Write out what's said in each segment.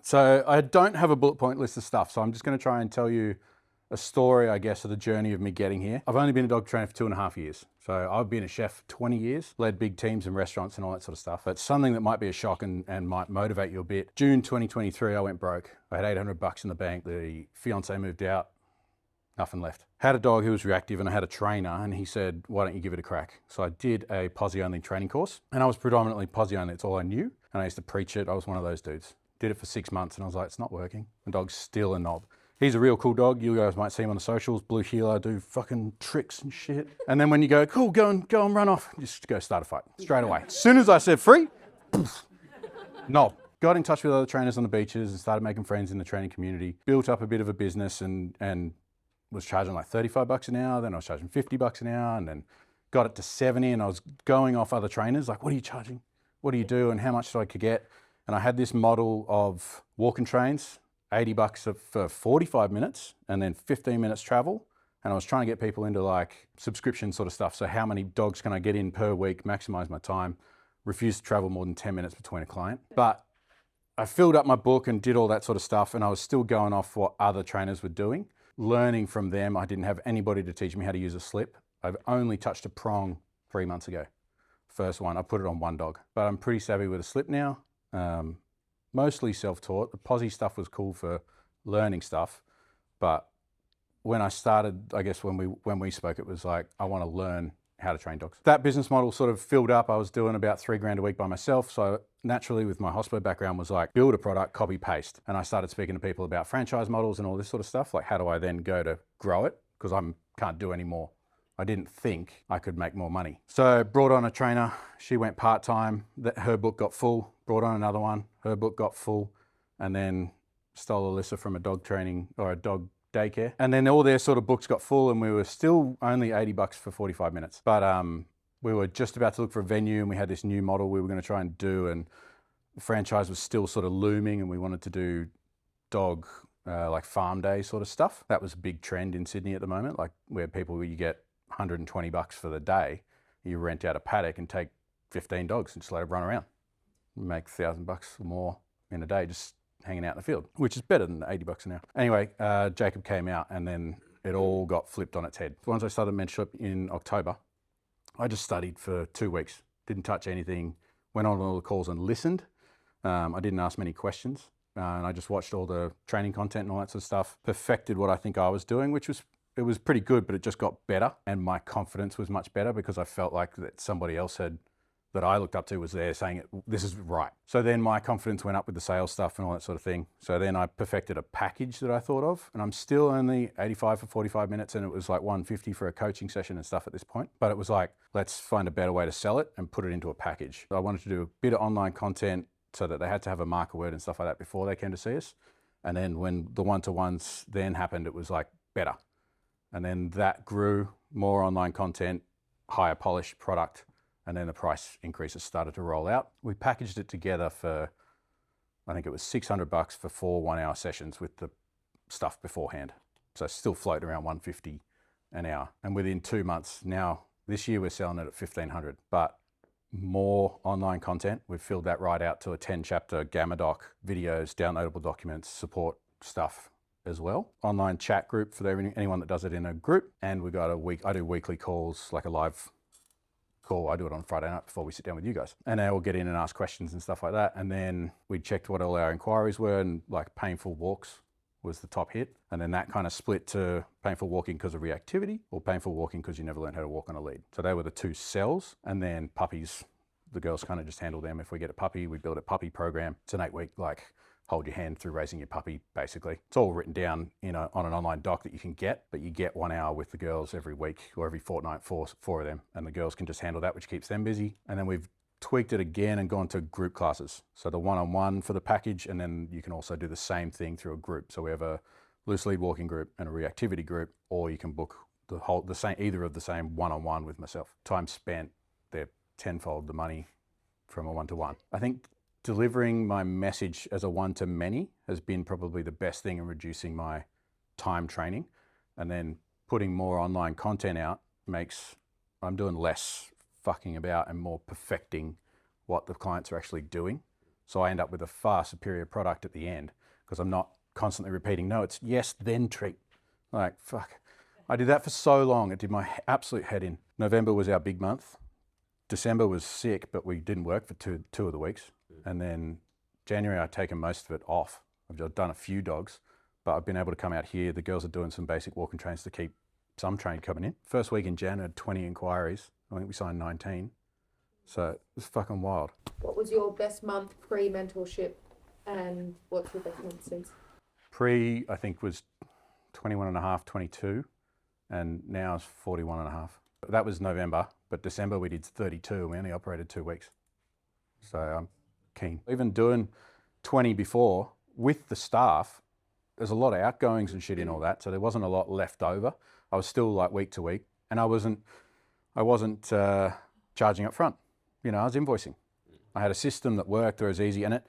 So I don't have a bullet point list of stuff, so I'm just going to try and tell you a story, I guess, of the journey of me getting here. I've only been a dog trainer for 2.5 years. So I've been a chef for 20 years, led big teams in restaurants and all that sort of stuff. But something that might be a shock and might motivate you a bit. June 2023, I went broke. I had $800 in the bank. The fiance moved out, nothing left. Had a dog who was reactive and I had a trainer and he said, why don't you give it a crack? So I did a posse only training course and I was predominantly posse only. It's all I knew. And I used to preach it. I was one of those dudes. Did it for 6 months and I was like, it's not working. The dog's still a knob. He's a real cool dog. You guys might see him on the socials, blue heeler, do fucking tricks and shit. And then when you go, cool, go and run off, just go start a fight straight away. As soon as I said free, knob. Got in touch with other trainers on the beaches and started making friends in the training community. Built up a bit of a business and was charging like $35 an hour. Then I was charging $50 an hour and then got it to 70 and I was going off other trainers like, what are you charging? What do you do? And how much do I could get? And I had this model of walk and trains, $80 for 45 minutes and then 15 minutes travel. And I was trying to get people into like subscription sort of stuff. So how many dogs can I get in per week, maximize my time, refuse to travel more than 10 minutes between a client. But I filled up my book and did all that sort of stuff. And I was still going off what other trainers were doing, learning from them. I didn't have anybody to teach me how to use a slip. I've only touched a prong 3 months ago. First one, I put it on one dog, but I'm pretty savvy with a slip now. Mostly self-taught. The posse stuff was cool for learning stuff, but when I started, I guess when we spoke, it was like, I want to learn how to train dogs. That business model sort of filled up. I was doing about $3,000 a week by myself. So naturally with my hospo background was like, build a product, copy paste. And I started speaking to people about franchise models and all this sort of stuff. Like, how do I then go to grow it? Because I can't do any more. I didn't think I could make more money. So brought on a trainer, she went part-time, her book got full, brought on another one, her book got full, and then stole Alyssa from a dog training or a dog daycare. And then all their sort of books got full and we were still only $80 for 45 minutes. But we were just about to look for a venue and we had this new model we were gonna try and do, and the franchise was still sort of looming and we wanted to do dog like farm day sort of stuff. That was a big trend in Sydney at the moment, like where you get $120 for the day, you rent out a paddock and take 15 dogs and just let them run around. You make $1,000 or more in a day just hanging out in the field, which is better than $80 an hour. Anyway, Jacob came out and then it all got flipped on its head. Once I started Mentorship in October, I just studied for 2 weeks, didn't touch anything, went on all the calls and listened. I didn't ask many questions and I just watched all the training content and all that sort of stuff, perfected what I think I was doing, which was it was pretty good, but it just got better. And my confidence was much better because I felt like that somebody else that I looked up to was there saying, this is right. So then my confidence went up with the sales stuff and all that sort of thing. So then I perfected a package that I thought of, and I'm still only 85 for 45 minutes. And it was like 150 for a coaching session and stuff at this point. But it was like, let's find a better way to sell it and put it into a package. I wanted to do a bit of online content so that they had to have a marker word and stuff like that before they came to see us. And then when the one-to-ones then happened, it was like better. And then that grew, more online content, higher polished product, and then the price increases started to roll out. We packaged it together for, I think it was $600 for 4 one-hour sessions with the stuff beforehand. So still floating around $150 an hour. And within 2 months, now this year we're selling it at $1,500, but more online content. We've filled that right out to a 10-chapter Gamma doc, videos, downloadable documents, support stuff as well. Online chat group for anyone that does it in a group. And we got I do weekly calls, like a live call. I do it on Friday night before we sit down with you guys. And they all get in and ask questions and stuff like that. And then we checked what all our inquiries were, and like painful walks was the top hit. And then that kind of split to painful walking because of reactivity or painful walking because you never learned how to walk on a lead. So they were the 2 cells. And then puppies, the girls kind of just handle them. If we get a puppy, we build a puppy program. It's an 8-week, like, hold your hand through raising your puppy, basically. It's all written down on an online doc that you can get, but you get 1 hour with the girls every week or every fortnight, four of them, and the girls can just handle that, which keeps them busy. And then we've tweaked it again and gone to group classes. So the one-on-one for the package, and then you can also do the same thing through a group. So we have a loose lead walking group and a reactivity group, or you can book either of the same one-on-one with myself. Time spent, they're tenfold the money from a one-to-one. I think delivering my message as a one-to-many has been probably the best thing in reducing my time training. And then putting more online content out makes, I'm doing less fucking about and more perfecting what the clients are actually doing. So I end up with a far superior product at the end because I'm not constantly repeating, no, it's yes, then treat. Like, fuck. I did that for so long, it did my absolute head in. November was our big month. December was sick, but we didn't work for two of the weeks. And then January, I've taken most of it off. I've done a few dogs, but I've been able to come out here. The girls are doing some basic walking trains to keep some train coming in. First week in Jan, I had 20 inquiries. I think we signed 19. So it was fucking wild. What was your best month pre-mentorship and what's your best month since? Pre, I think, was 21 and a half, 22, and now it's 41 and a half. That was November, but December we did 32 and we only operated 2 weeks. So I'm keen. Even doing 20 before with the staff, there's a lot of outgoings and shit in all that, so there wasn't a lot left over. I was still like week to week, and I wasn't charging up front. You know, I was invoicing. I had a system that worked, it was easy, and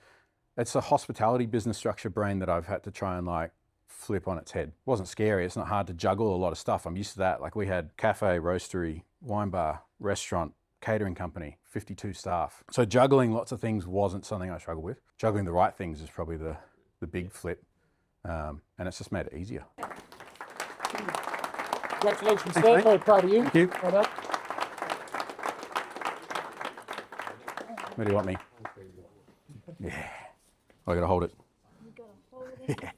it's a hospitality business structure brain that I've had to try and like flip on its head. It wasn't scary, it's not hard to juggle a lot of stuff. I'm used to that. Like we had cafe, roastery, wine bar, restaurant, catering company, 52 staff. So juggling lots of things wasn't something I struggled with. Juggling the right things is probably the big flip. And it's just made it easier. Congratulations, sir. Very proud of you. Thank you. Well done. Where do you want me? Yeah. I gotta hold it. You gotta hold it. Yeah.